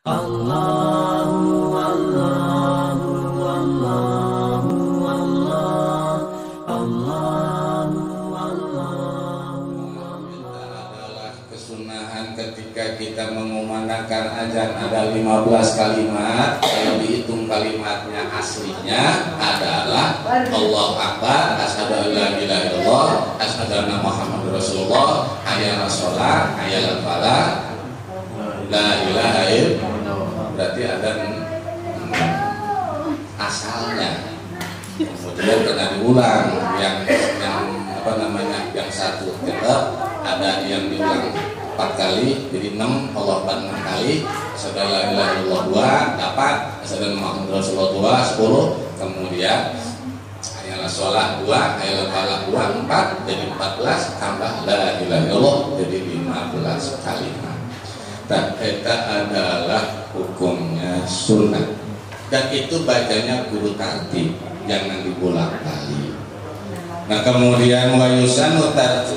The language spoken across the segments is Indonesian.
Allahu Allahu Allahu Allah Allahu Allahu. Adalah kesunahan ketika kita mengumandangkan azan ada 15 kalimat. Kalau dihitung kalimatnya aslinya adalah Allah Akbar, asyhadu an la ilaha illallah, asyhadu anna Muhammadur Rasulullah, hayya 'alas shalah, hayya 'alal falah, la ilaha illallah. Berarti ada asalnya. Kemudian kena diulang yang apa namanya, yang satu tetap ada yang diulang 4 kali jadi 6, Allah Akbar 6 kali, asyhadu an la ilaha illallah 2 dapat, asyhadu anna Muhammadur Rasulullah 10, kemudian hayya 'alas shalah 2, hayya 'alal falah 2, 4 jadi 14 tambah la ilaha illallah jadi 15 kalimat. Dan itu adalah hukumnya sunnah, dan itu bacanya kudu tartib, jangan dibolak-balik. Nah kemudian wayusanu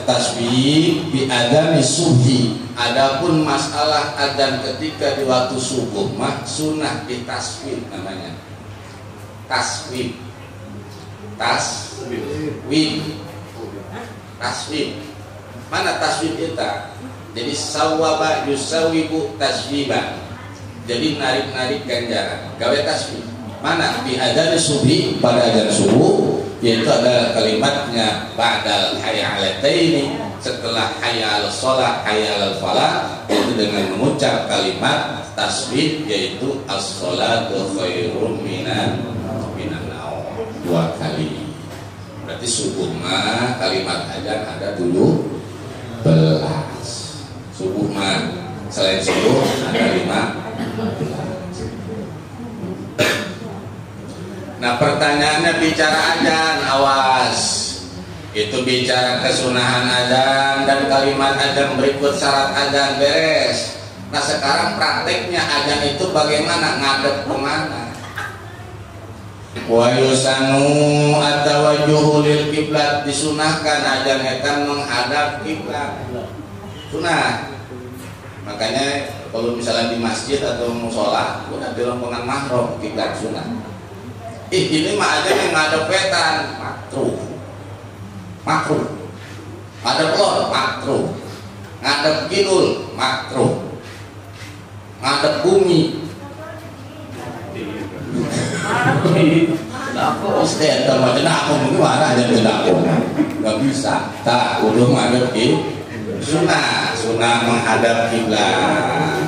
tasbih bi adami subhi. Adapun masalah adzan ketika di waktu subuh mah sunnah ditasbih, namanya tasbih. Mana tasbih kita? Jadi sawaba yusawibu tasbiban. Jadi narik-narik ganjaran. Gawe tasbih. Mana? Di adzan subhi, pada adzan subuh, yaitu adalah kalimatnya ba'dal hayya 'alataini, setelah hayya 'alas shalah, hayya 'alal falah, yaitu dengan mengucap kalimat tasbih, yaitu as-shalatu khairum minan naum 2 kali. Berarti subuh mah kalimat adzan ada 12. Subuh mah selain subuh ada 15. Nah pertanyaannya bicara adzan, awas, itu bicara kesunahan adzan dan kalimat adzan berikut syarat adzan beres. Nah sekarang prakteknya adzan itu bagaimana, ngadep kemana? Wa yusanu at-tawajjuhu lil qiblat, disunahkan adzan eta menghadap kiblat. Sunah. Makanya kalau misalnya di masjid atau musola udah di rombongan mahram kiblat sunah. Ini mah aja yang ngadep wetan makruh. Ngadep lor makruh. Ngadep kidul makruh. Ngadep bumi. Aku istirahat sama aku gimana aja aku nggak bisa. Tak udah ngadep sunah menghadap kiblat.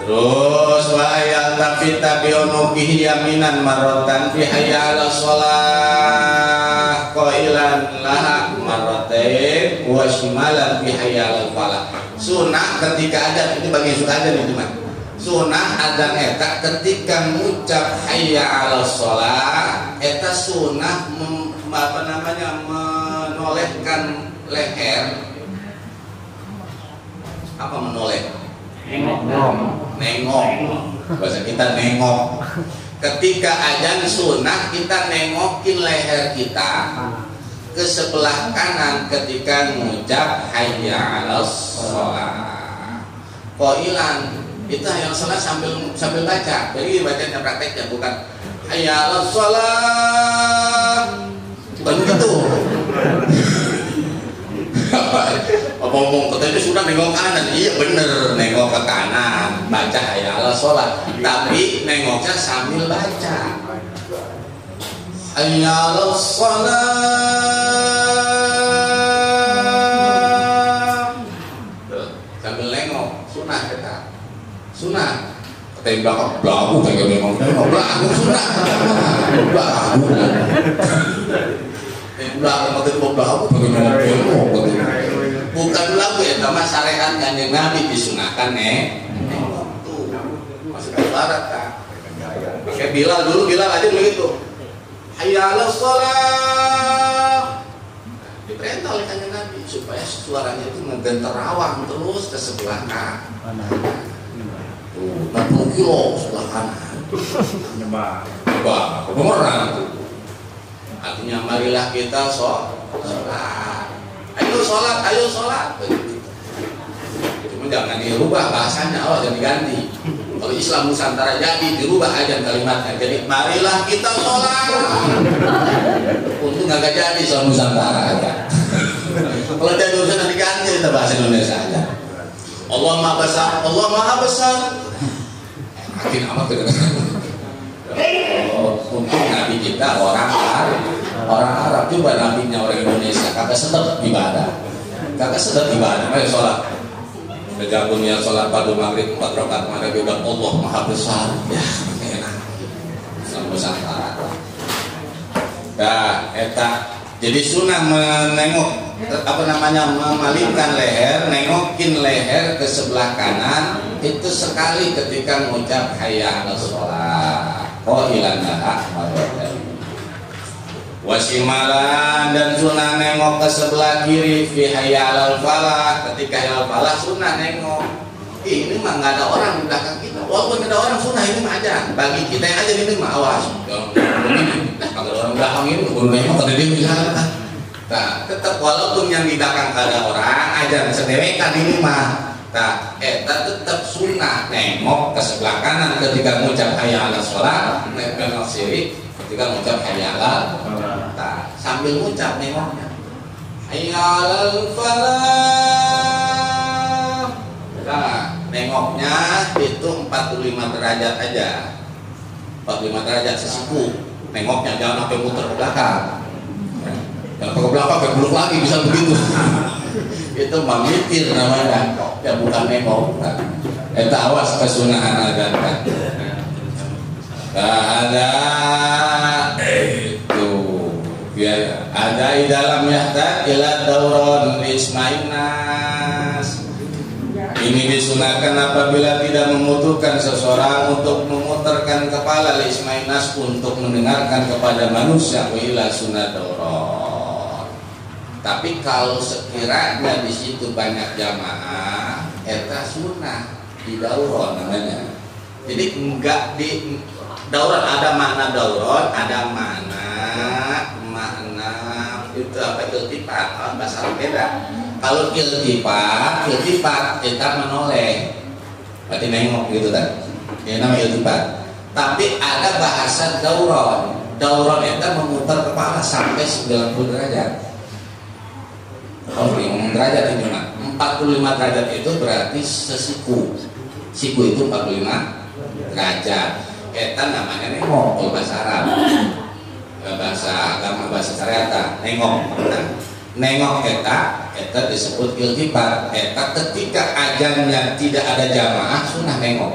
Terus wa ayat tafita bi unuqihi yaminan marratan fi hayya 'alas shalah qailan laha marratain wa shimalan fi hayya 'alal falah. Sunah ketika adzan itu bagian sunah adzan itu mah. Sunah adzan eta ketika mengucap hayya 'alas shalah eta sunah menolehkan leher. Apa menoleh? Nengok. Bahasa kita nengok. Ketika adzan sunah kita nengokin leher kita ke sebelah kanan ketika mengucap hayya 'alas shalah. Qailan itu hayya 'alas shalah sambil baca. Jadi bacanya prakteknya bukan hayya 'alas shalah. Bukan gitu. Apa ngomong katanya sudah nengok kanan, iya bener nengok ke kanan baca hayya 'alas shalah, tapi nengoknya sambil baca hayya 'alas shalah sambil nengok. Sunah kita sunah tembak belagu kayak nengok belagu sunah belagu bukan lagu ya, sama syariat Kanjeng Nabi disunahkan tuh masuk barat kan. Kayak Bilal aja begitu. Hayya 'alas shalah. Diperintah oleh Kanjeng Nabi supaya suaranya itu ngegenterawang terus ke sebelah kanan. Tuh, 60 kilo sebelah kanan. Nyembah. Beneran tuh. Artinya marilah kita sholat. Ayo sholat. Cuma jangan dirubah bahasanya, jangan diganti. Kalau Islam Nusantara jadi dirubah aja kalimatnya. Jadi marilah kita sholat. Untuk nggak jadi Islam Nusantara aja. Kalau jadi urusan diganti kita bahasa Indonesia aja. Allah Maha Besar, Allah Maha Besar. Makin amat gitu. Untuk nabi kita orang Arab juga nabinya orang Indonesia kagak sedap ibadah, kagak sedap ibadah. Ayo sholat. Begabungnya sholat padu maghrib 4 rakaat maghrib dan Allah Maha Besar. Ya, enak. Islam Nusantara. Nah, eta jadi sunnah menengok memalingkan leher, nengokin leher ke sebelah kanan itu sekali ketika mengucap hayya 'alas shalah. Qailan laha marratan. Wasimalan dan sunnah nengok ke sebelah kiri fi hayya 'alal falah. Ketika hayya 'alal falah sunnah nengok. Ini mah nggak ada orang di belakang kita. Walaupun ada orang sunnah ini mah aja. Bagi kita yang aja ini mah awas. Kalau orang belakang ini udah mah tadi dia bilang. Nah, tetap walaupun yang di belakang ada orang aja sedewekan ini mah. Nah, tetap sunnah nengok ke sebelah kanan ketika mengucap hayya 'alas shalah, nengok kiri ketika mengucap hayya 'alal falah. Nah, sambil mengucap nengoknya hayya 'alal falah. Nah, nengoknya itu 45 derajat aja. 45 derajat sesiku. Nengoknya jangan sampai muter ke belakang. Jangan ke belakang kayak beluk lagi bisa begitu. Itu mamitir namanya, ya bukan nengok. Eta awas kesunahan agan kan. Ada itu ya ada di dalam yahta ila dauron ismainas. Ini disunahkan apabila tidak membutuhkan seseorang untuk memutarkan kepala ismainas untuk mendengarkan kepada manusia ila sunat dauron. Tapi kalau sekiranya di situ banyak jamaah, eta sunnah di dauron namanya. Jadi enggak di dauron ada makna dauron, ada makna itu apa iltifat, bahasa beda. Kalau iltifat kita menoleh, berarti nengok gitu kan. Ini namanya iltifat. Tapi ada bahasa dauron. Dauron itu memutar kepala sampai 90 derajat. Oh, 5 derajat itu mah. 45 derajat itu berarti sesiku. Siku itu 45 derajat. Eta namanya nengok kalau bahasa Arab. Bahasa agama bahasa syariat nengok. Nengok eta disebut iltifat. Eta ketika azannya tidak ada jamaah sunnah nengok.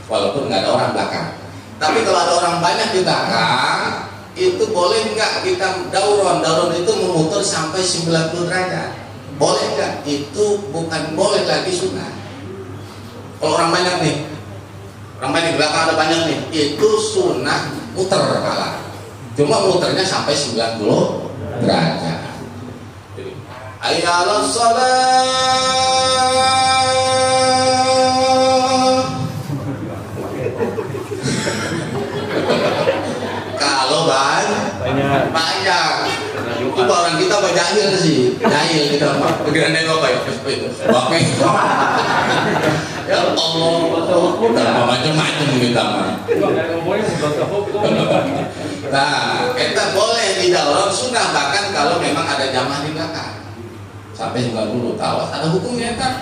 Walaupun nggak ada orang belakang. Tapi kalau ada orang banyak di belakang itu boleh nggak kita dauron itu memutar sampai 90 derajat boleh nggak? Itu bukan boleh lagi sunnah. Kalau orang banyak nih, orang banyak di belakang ada banyak nih, itu sunnah muter kepala, cuma muternya sampai 90 derajat. Hayya 'alas shalah. Kalau banyak itu orang kita apa jahil sih, jahil kita apa pikiran nengok apa ya pakai ya Allah kita macam-macam kita mah. Nah kita boleh tidak orang sunnah bahkan kalau memang ada jamaah di belakang sampai 90 tawas ada hukumnya kan,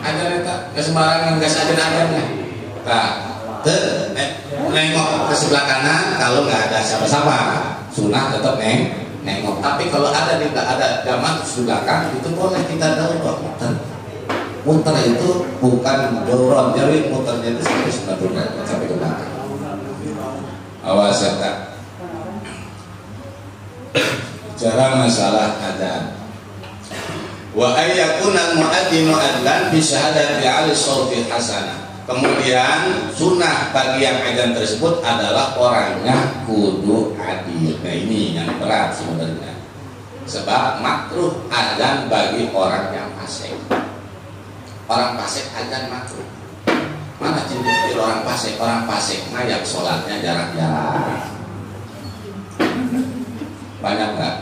ada neta kesembarangan nggak ada. Nah nengok ke sebelah kanan kalau nggak ada siapa-siapa sunnah tetap nengok. Tapi kalau ada jamaah di belakang itu boleh kita dauron. Muter itu bukan dorong, jadi muternya itu sampai 90 derajat sampai ke belakang. Awas ya. Bicara masalah adzan. Wa ayyakuna al-mu'adzinu adlan bi syahadati 'ala shawti hasanah. Kemudian sunnah bagi yang adzan tersebut adalah orangnya kudu adil. Nah ini yang berat sebenarnya. Sebab makruh adzan bagi orang yang fasik. Orang fasik adzan makruh. Mana cinta orang fasik? Orang fasik mah yang sholatnya jarang-jarang. Banyak nggak?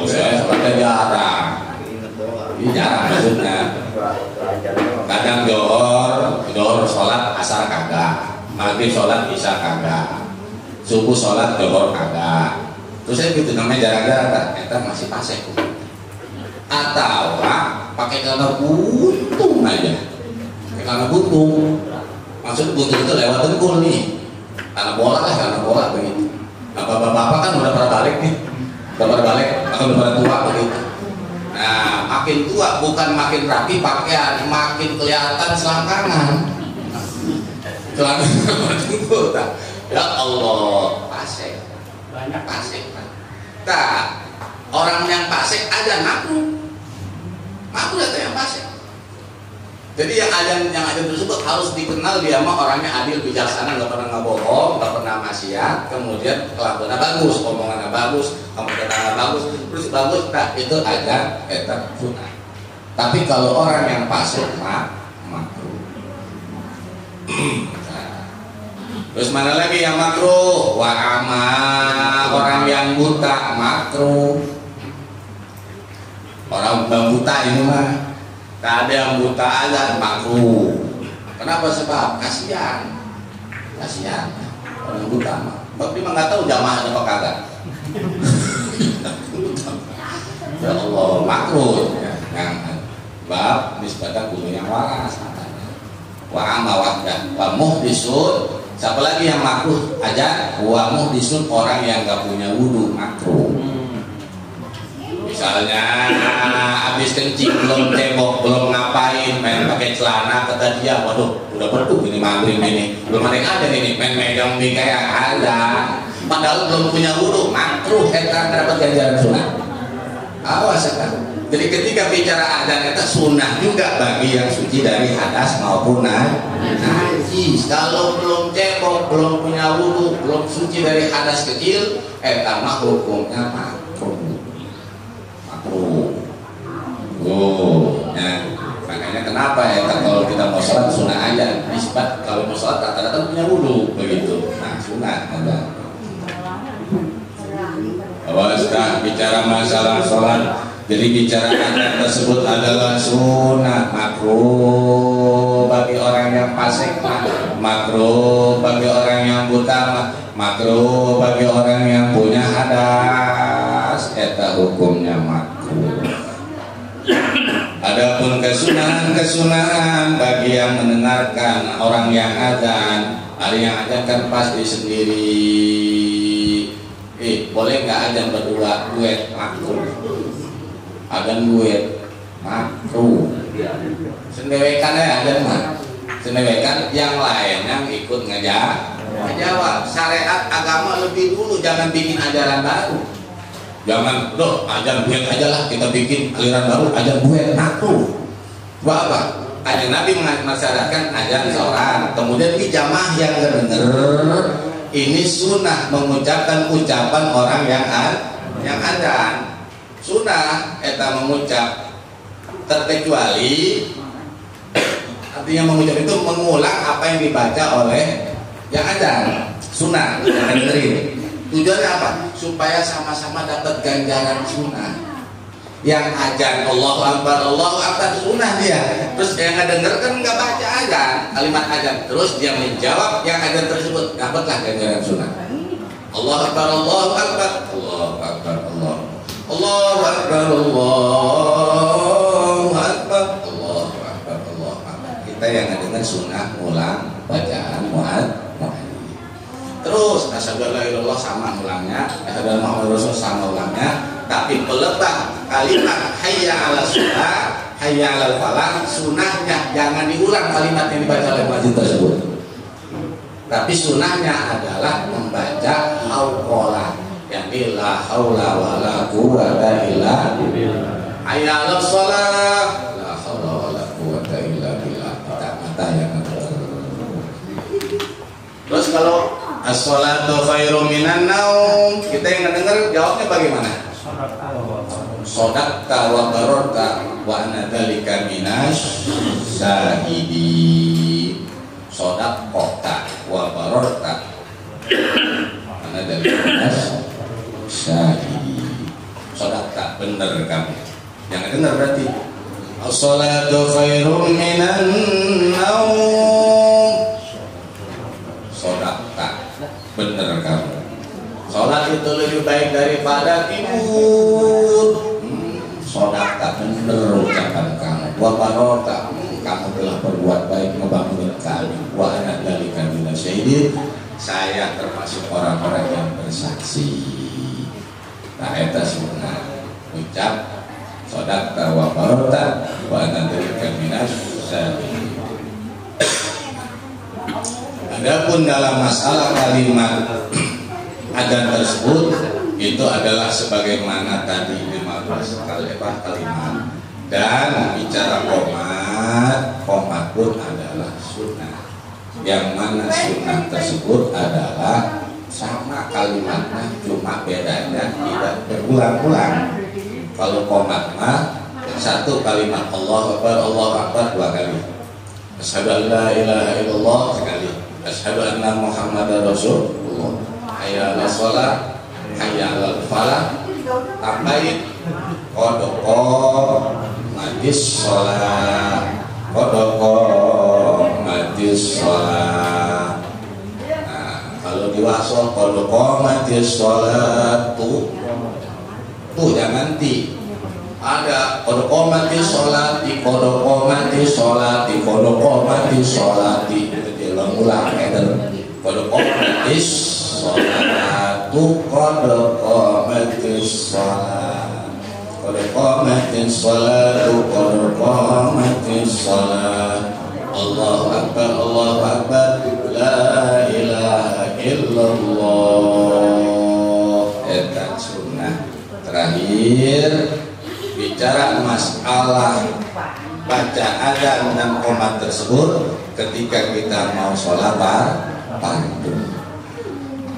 Saya sholatnya jarang. Ini jarang maksudnya. Kadang johor sholat asar kagak, maghrib sholat isya kagak, subuh sholat johor kagak. Terus saya gitu namanya jarang-jarang, kita masih pasek. Atau pakai celana buntung aja, pakai celana buntung. Maksud buntung itu lewat dengkul nih, karena bola begitu. Nah, bapak-bapak kan udah pernah balik nih, akan udah pada tua begitu. Nah, makin tua bukan makin rapi pakaian, makin kelihatan selangkangan. Selangkangan itu, ya Allah, pasek, banyak pasek. Nah, orang yang pasek ada ngaku data yang pasek. Jadi yang ada tersebut harus dikenal dia mah orangnya adil, bijaksana, nggak pernah ngebohong, nggak pernah maksiat, kemudian kelakuannya bagus, omongannya bagus, komentarnya bagus, terus bagus. Nah, itu ada etat sunnah. Tapi kalau orang yang fasik makruh. Terus mana lagi yang makruh? Wa ama, orang yang buta makruh. Orang buta ini mah. Tak ada yang buta aja makruh. Kenapa? Sebab kasihan orang buta mah. Tapi mah nggak tahu jamaah apa kagak. Ya Allah, makruh. Yang bab nisbatan guru yang waras katanya. Wa amma wahdah wa muhdisun. Siapa lagi yang makruh aja? Wa muhdisun, orang yang nggak punya wudu makruh. Misalnya habis kencing belum cebok, belum ngapain, main pakai celana, kata dia, waduh udah berduk ini maghrib ini, belum ada ini main megang mie kayak ada, padahal belum punya wudu, makruh kita dapat ganjaran sunnah. Awas kan. Jadi ketika bicara adzan itu sunnah juga bagi yang suci dari hadas maupun najis. Kalau belum cebok, belum punya wudu, belum suci dari hadas kecil, mah hukumnya makruh. Ya, makanya kenapa ya kalau kita mau sholat sunnah aja, nisbat kalau mau sholat rata-rata punya wudu begitu. Nah sunnah ada. Awas bicara masalah sholat, jadi bicara adzan tersebut adalah sunnah, makruh bagi orang yang fasik, makruh bagi orang yang buta, makruh bagi orang yang punya hadas, eta hukumnya makruh. Adapun kesunahan bagi yang mendengarkan orang yang adzan, ada yang adzan kan pasti sendiri. Boleh nggak adzan berdua duet makruh? Adzan duet makruh. Sendewekan ya adzan mah. Sendewekan yang lain yang ikut ngejawab. Syariat agama lebih dulu, jangan bikin ajaran baru. Jangan, ajan buat aja lah, kita bikin aliran baru, ajan buat makruh. Apa? Ada Nabi mengajarkan ajan seorang, kemudian di jamaah yang dengar ini sunnah mengucapkan ucapan orang yang adzan. Sunnah eta mengucap, terkecuali artinya mengucap itu mengulang apa yang dibaca oleh yang adzan. Sunnah, jangan dengerin. Tujuannya apa? Supaya sama-sama dapat ganjaran sunnah. Yang adzan Allahu Akbar sunnah dia. Terus yang ngedenger kan nggak baca adzan, kalimat adzan. Terus dia menjawab yang adzan tersebut, dapatlah ganjaran sunnah. Allahu Akbar, Allahu Akbar, Allahu Akbar, Allahu Akbar, Allahu Akbar, Allahu Akbar, Allahu Akbar. Kita yang ngedenger sunnah ulang bacaan muadzin. Terus asyhadu alla ilaha illallah sama ulangnya, asyhadu anna muhammadar rasul sama ulangnya, tapi pelebah kalimat hayya 'alas shalah, hayya 'alal falah, sunahnya jangan diulang kalimat yang dibaca oleh muadzin tersebut. Tapi sunahnya adalah membaca hauqalah, yakni la haula wala quwwata illa billah. Hayya 'alas shalah, la haula wala quwwata illa billah. Kata yang terus kalau as-sholatu khairum minan naum, kita yang dengar jawabnya bagaimana? Sodaqta wa barorta wa ana dzalika minas syahidin. Sodaqta wa barorta ana dzalika minas syahidin. Sodaqta, benar kamu. Yang dengar berarti As-salatu khairum minan naum. Sodakta, bener kamu. Sholat itu lebih baik daripada tidur. Sodakta, bener ucapan kamu. Wa barokah, kamu telah berbuat baik ngebangun kami. Wa ana dzalika minasyahidin, saya termasuk orang-orang yang bersaksi. Nah, eta sunnah ucap sodakta wa barokah wa ana dzalika minasyahidin. Adapun dalam masalah kalimat adzan tersebut itu adalah sebagaimana tadi 15 kalimat, dan bicara komat pun adalah sunnah, yang mana sunnah tersebut adalah sama kalimatnya, cuma bedanya tidak berulang-ulang. Kalau komat mah satu kalimat Allahu Akbar 2 kali, asyhadu an la ilaha illallah sekali, asyhadu anna muhammadar rasulullah, hayya 'alas shalah, hayya 'alal falah, tambahin qodoko matis shalah, qodoko matis shalah. Nah, kalau diwasol qodoko matis shalah tuh jangan ti. Ada qodoko matis sholati, qodoko matis sholati, qodoko matis sholati. Ulang-ulang eder. Qodoko matis sholatu, qodoko matis sholat, qodoko matis sholatu, qodoko matis sholat. Allahu akbar, Allahu akbar, la ilaha illallah. Eta sunnah. Terakhir bicara masalah baca adzan dan qomat tersebut ketika kita mau sholat fardu.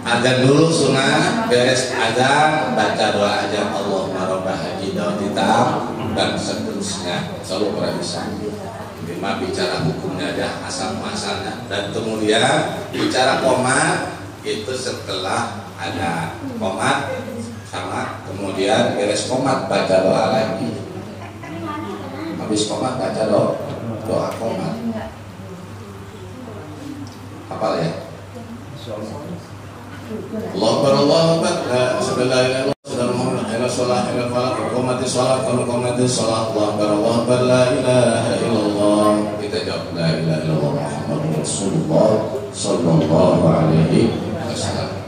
Adzan dulu sunnah, beres adzan baca doa adzan Allahumma rabbah haji dawatitam dan seterusnya, selalu pernah bisa. Lima bicara hukumnya aja, asal-muasalnya, dan kemudian bicara qomat itu setelah ada qomat sama kemudian beres qomat baca doa lagi. Habis qomat baca doa qomat. Hafal ya? Allahu Akbar, Allahu Akbar, la ilaha illallah, ila shalah, ila falah, qomati shalah, qomati shalah, Allahu Akbar, Allahu Akbar, la ilaha illallah. Kita jawab la ilaha illallah Muhammadur Rasulullah sallallahu alaihi wasallam.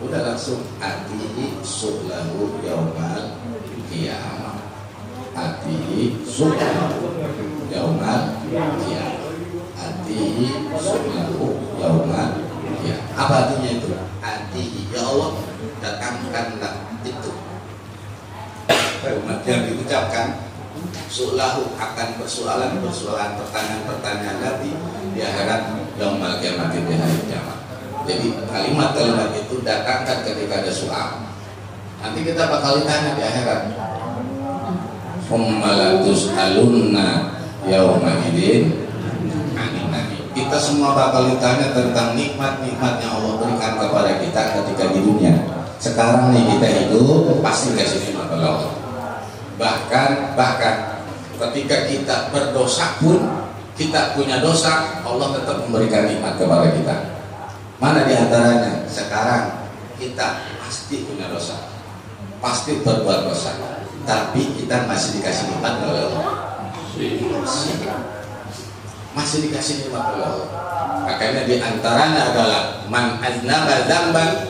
Udah langsung atihi sublahu yaumal qiyamah. Atihi sublahu yaumal qiyamah. Atihi sublahu yaumal qiyamah. Apa artinya itu? Atihi, ya Allah datangkanlah itu. Kalimat yang diucapkan sulahu akan persoalan pertanyaan nanti di akhirat yaumal qiyamah, di hari kiamat. Jadi kalimat-kalimat itu datangkan ketika ada soal. Nanti kita bakal ditanya di akhirat. Ummalatus alunna yauma idin anin nabi. Kita semua bakal ditanya tentang nikmat-nikmat yang Allah berikan kepada kita ketika di dunia. Sekarang nih kita hidup pasti kasih nikmat Allah. Bahkan ketika kita berdosa pun, kita punya dosa, Allah tetap memberikan nikmat kepada kita. Mana di antaranya? Sekarang kita pasti punya dosa, pasti berbuat dosa, tapi kita masih dikasih nikmat oleh Allah. Masih dikasih nikmat oleh Allah. Makanya di antaranya adalah man aznaba dzamban,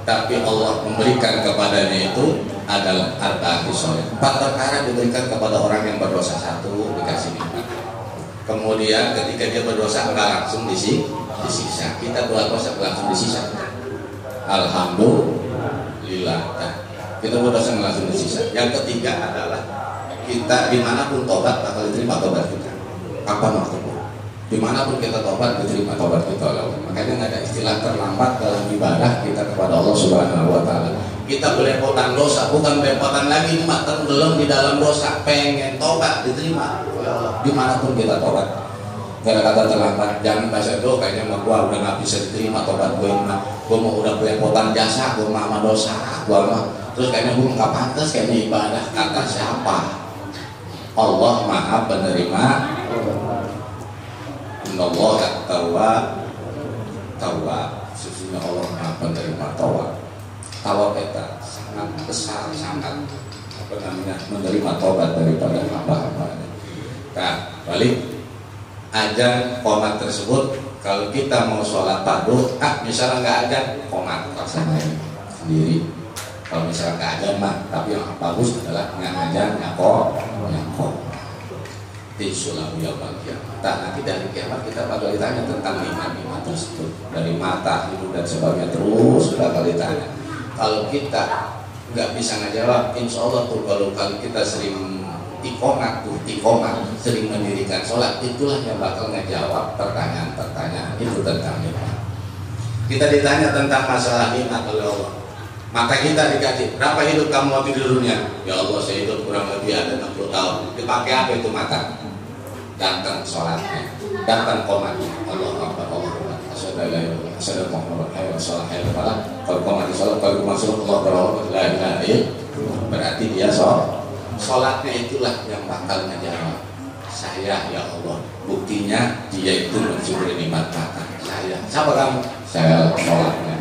tapi Allah memberikan kepadanya itu adalah harta soleh. 4 perkara diberikan kepada orang yang berdosa. 1, dikasih nikmat. Kemudian ketika dia berdosa enggak langsung disiksa. Kita buat dosa langsung disiksa. Alhamdulillah. Kita berdosa langsung disiksa. Yang ketiga adalah kita dimanapun tobat bakal diterima tobat kita. Kapan waktunya? Dimanapun kita tobat diterima tobat kita oleh Allah. Makanya nggak ada istilah terlambat dalam ibadah kita kepada Allah Subhanahu Wa Taala. Kita belepotan dosa, bukan belepotan lagi, cuma tenggelam di dalam dosa, pengen tobat diterima oleh Allah. Dimanapun kita tobat. Gak ada kata terlambat. Jangan bahasa itu kayaknya mah gua udah nggak bisa diterima tobat gue mah. Gue mau udah belepotan jasa, gue mah dosa, gue mah. Terus kayaknya gue nggak pantas kayaknya ibadah. Kata siapa? Allah Maha penerima. Innallaha tawwab. Sesungguhnya Allah Maha penerima tawab. Tawab eta sangat besar, sangat menerima tobat daripada hamba-hambanya. Nah, balik ajan qomat tersebut, kalau kita mau sholat fardu, misalnya nggak ajan, qomat laksanain sendiri. Kalau misalnya nggak ajan mah, tapi yang bagus adalah nggak ajan, nyako. Insyaallah yaumul kiamat. Nanti dari kiamat kita bakal ditanya tentang nikmat-nikmat tersebut, dari mata, hidung dan sebagainya, terus bakal ditanya. Kalau kita nggak bisa ngejawab, insya Allah tuh kalau kita sering iqomah, sering mendirikan sholat, itulah yang bakal ngejawab pertanyaan-pertanyaan itu tentang nikmat. Kita ditanya tentang masalah nikmat oleh Allah, maka kita dikasih berapa hidup kamu waktu di dunia? Ya Allah, saya hidup kurang lebih ada 60 tahun. Dipakai apa itu mata? Datang sholatnya, datang qomatnya. Allah Akbar, Allah Akbar. Asyhadu Muhammad Rasulullah. Kalau qomat di sholat, kalau masuk Allah berapa? La ilaha illallah. Berarti dia sholatnya itulah yang bakal ngejawab. Saya ya Allah, buktinya dia itu mensyukuri nikmat mata. Saya, siapa kamu? Saya sholatnya.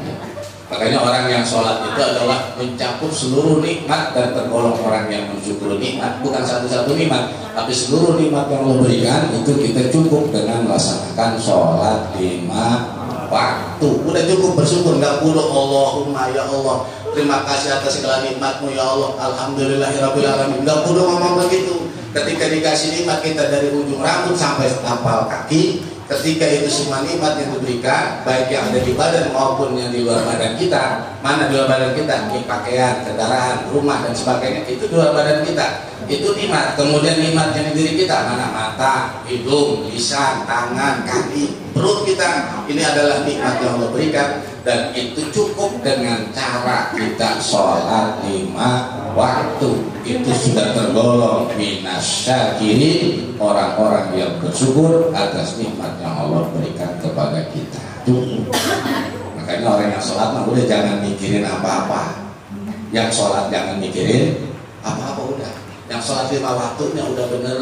Makanya orang yang sholat itu adalah mencakup seluruh nikmat dan tergolong orang yang mensyukuri nikmat, bukan satu-satu nikmat, tapi seluruh nikmat yang Allah berikan itu kita cukup dengan melaksanakan sholat 5 waktu. Udah cukup bersyukur, nggak perlu Allahumma ya Allah terima kasih atas segala nikmatmu ya Allah, alhamdulillahirabbil alamin. Nggak perlu ngomong begitu. Ketika dikasih nikmat kita dari ujung rambut sampai tapal kaki, ketika itu semua nikmat yang diberikan, baik yang ada di badan maupun yang di luar badan kita. Mana di luar badan kita? Ini pakaian, kendaraan, rumah dan sebagainya. Itu di luar badan kita. Itu nikmat. Kemudian nikmat yang di diri kita, mana mata, hidung, lisan, tangan, kaki, perut kita. Ini adalah nikmat yang Allah berikan, dan itu cukup dengan cara kita sholat 5 waktu. Itu sudah tergolong minasyakirin, orang-orang yang bersyukur atas nikmat yang Allah berikan kepada kita. Makanya orang yang sholat mah udah jangan mikirin apa-apa. Yang sholat jangan mikirin apa-apa, udah. Yang sholat 5 waktunya udah bener,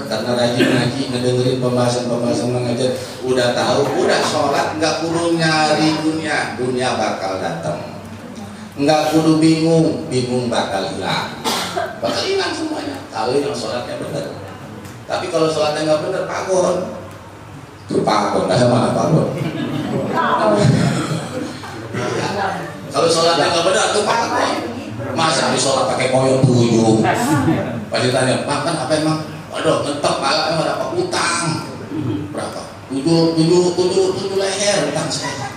karena rajin ngaji, ngedengerin pembahasan mengajar, udah tahu, udah sholat nggak perlu nyari dunia bakal datang. Nggak kudu bingung bakal hilang semuanya kalau yang sholatnya benar. Tapi kalau sholatnya nggak benar, pagon tuh pagon, nggak mana pagon. Kalau sholatnya nggak benar tuh pagon. Masa di sholat pakai koyok 7? Pasti tanya, makan apa emang? Waduh, ngetok malah emang dapat utang berapa? 7 leher utang saya.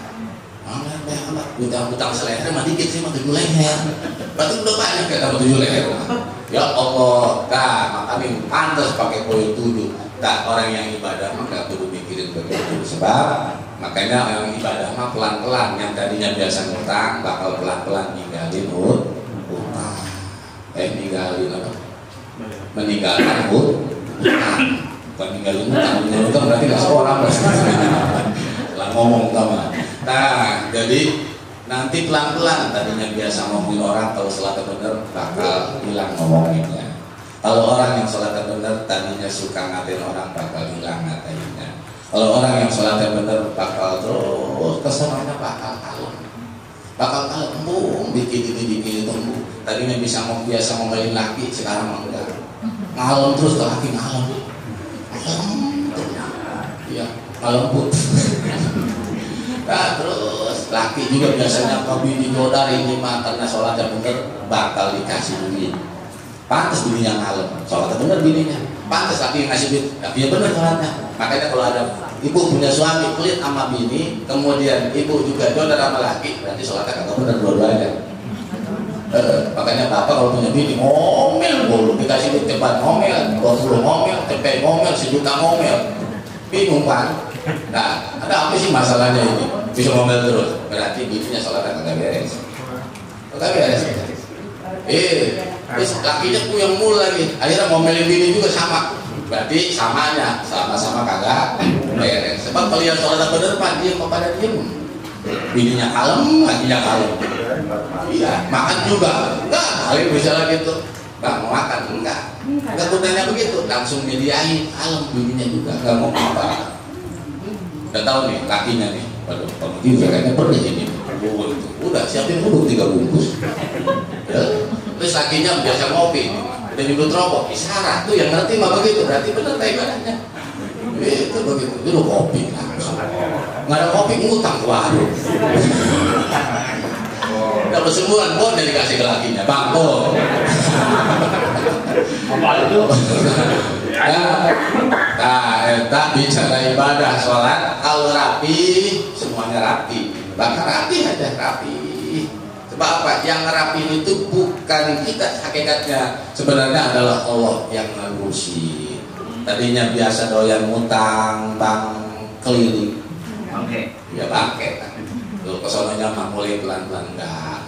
Utang seleher mah dikit sih, mah 7 leher. Berarti udah banyak ya tambah 7 leher. Ya Allah, makanya pantas pakai koyo 7. Orang yang ibadah mah nggak perlu mikirin begitu. Sebab makanya orang ibadah mah pelan-pelan. Yang tadinya biasa ngutang bakal pelan-pelan ninggalin utang. Ninggalin apa? Meninggalkan utang. Bukan ninggalin utang berarti nggak seorang. Lah ngomong sama. Jadi nanti pelan-pelan, tadinya biasa ngomongin orang, kalau sholatnya bener bakal hilang ngomonginnya. Kalau orang yang sholatnya bener tadinya suka ngatain orang, bakal hilang ngatainnya. Kalau orang yang sholatnya bener bakal terus kesananya bakal kalem, bikin itu. Tadinya bisa biasa ngomelin laki, sekarang mah udah ngalem terus ke laki, ngalem iya, ngalem put. Terus laki juga biasanya kalau bini jodoh ini mah karena sholatnya bener bakal dikasih duit. Pantas bininya ngalem, sholatnya bener bininya. Pantas laki yang ngasih duit, tapi bener sholatnya. Makanya kalau ada ibu punya suami pelit sama bini, kemudian ibu juga jodoh sama laki, berarti sholatnya kagak bener dua-duanya. Makanya bapak kalau punya bini ngomel dulu, dikasih duit cepat ngomel, 20 ngomel, cepet ngomel, 1 juta ngomel, bingung kan? Nah, ada apa sih masalahnya ini? Bisa ngomel terus, berarti bininya sholatnya kagak beres. Kagak beres. Terus lakinya puyeng mulu lagi. Akhirnya ngomelin bini juga sama. Berarti samanya, sama-sama kagak beres. Sebab kalau yang sholatnya bener, Pak, dia kepada diem. Bininya kalem, lakinya kalem. Iya, makan juga. Enggak, kali bisa lagi tuh. Bang mau makan? Enggak kudanya begitu, langsung mediain, alam bininya juga nggak mau apa. Udah tahu nih lakinya nih, waduh kamu juga kayaknya pernah ini udah siapin dulu 3 bungkus ya. Terus lakinya biasa ngopi udah nyebut rokok, isyarat tuh yang ngerti mah begitu, berarti bener ibadahnya itu begitu, dulu kopi langsung nggak ada kopi ngutang ke warung. Dapat sebulan pun dari dikasih ke lakinya, bang tuh. Tak bicara ibadah sholat, kalau rapi semuanya rapi, bahkan rapi aja rapi. Sebab apa? Yang rapi itu bukan kita hakikatnya, sebenarnya adalah Allah yang ngurusi. Tadinya biasa doyan ngutang, bang keliling, ya bangke. Tuh kesononya mah mulai pelan-pelan enggak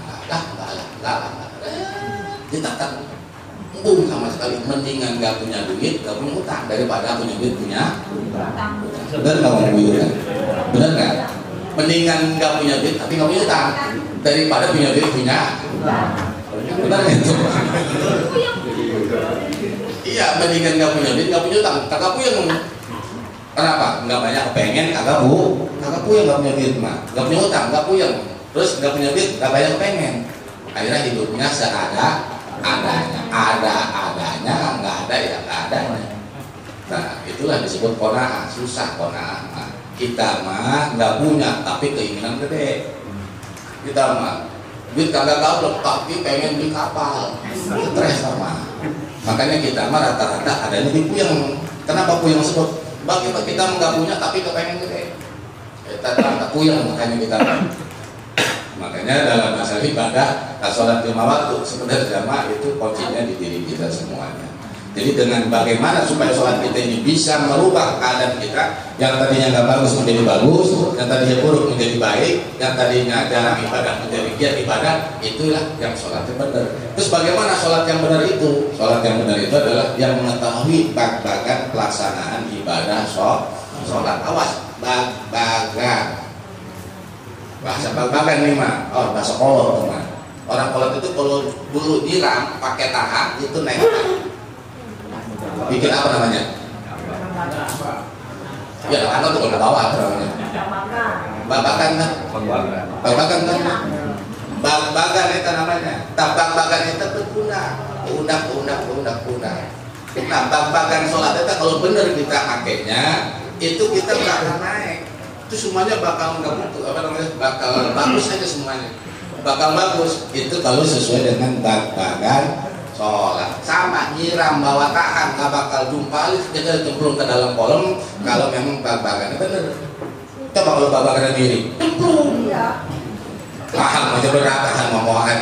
lah. Kita kan embung sama sekali, mendingan nggak punya duit, nggak punya utang daripada punya duit punya utang. Benar nggak ngomong gitu kan? Benar nggak? Mendingan nggak punya duit tapi nggak punya utang daripada punya duit punya utang. Benar itu? Iya, mendingan nggak punya duit nggak punya utang. Kagak puyeng. Kenapa? Nggak banyak kepengen, kagak puyeng nggak punya duit mah, nggak punya utang, nggak puyeng. Terus nggak punya duit, nggak banyak kepengen. Akhirnya hidupnya seadanya, ada-adanya, nggak ada ya nggak adanya. Nah itulah disebut qanaah, susah qanaah. Kita mah nggak punya tapi keinginan gede. Kita mah duit kagak gablek tapi pengen beli kapal, stres sama. Makanya kita mah rata-rata adanya di puyeng. Kenapa puyeng sebut? Bagi kita nggak punya tapi kepengen gede. Kita puyeng makanya kita. Makanya dalam masalah ibadah, sholat 5 waktu sekedar jamaah itu kuncinya di diri kita semuanya. Jadi dengan bagaimana supaya sholat kita ini bisa merubah keadaan kita, yang tadinya nggak bagus menjadi bagus, yang tadinya buruk menjadi baik, yang tadinya jarang ibadah menjadi giat ibadah, itulah yang sholatnya benar. Terus bagaimana sholat yang benar itu? Sholat yang benar itu adalah yang mengetahui bag-bagan pelaksanaan ibadah sholat. Awas, bag-bagan. Bahasa bag-bagan nih mah, bahasa kolot tuh mah. Orang kolot itu kalau dulu nyiram pakai tahan itu naik. Bikin apa namanya? Ya tahan tuh kalau bawah namanya. Bag-bagan kan? Bag-bagan kan? Bag-bagan itu namanya. Bag-bagan itu berguna. Undak. Nah bag-bagan sholat itu kalau benar kita pakainya, itu kita nggak akan naik. Itu semuanya bakal bakal bagus aja semuanya, bakal bagus itu kalau sesuai dengan bag-bagan sholat. Sama nyiram bawa tahan nggak bakal jumpali kita cemplung ke dalam kolom kalau memang bag-bagannya bener. Coba kalau bag-bagannya miring cemplung tahan aja berat, tahan mau tahan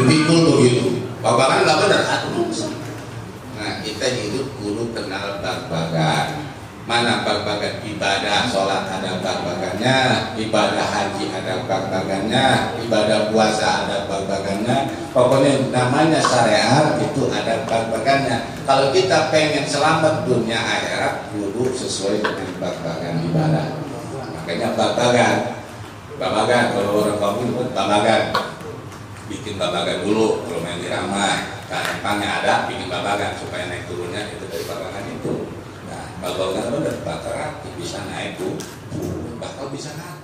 dipikul begitu, bag-bagan nggak bener. Nah kita hidup kudu kenal bag-bagan. Mana bag-bagan ibadah sholat ada bag-bagannya, ibadah haji ada bag-bagannya, ibadah puasa ada bag-bagannya. Pokoknya namanya syariat itu ada bag-bagannya. Kalau kita pengen selamat dunia akhirat, kudu sesuai dengan bag-bagan ibadah. Makanya bag-bagan kalau orang kampung itu bag-bagan. Bikin bag-bagan dulu kalau main di ramai. Empangnya ada, bikin bag-bagan supaya naik turunnya itu dari bag-bagan itu. Bag-bagan bener, bakal rapi bisa naik tuh, bakal bisa naik.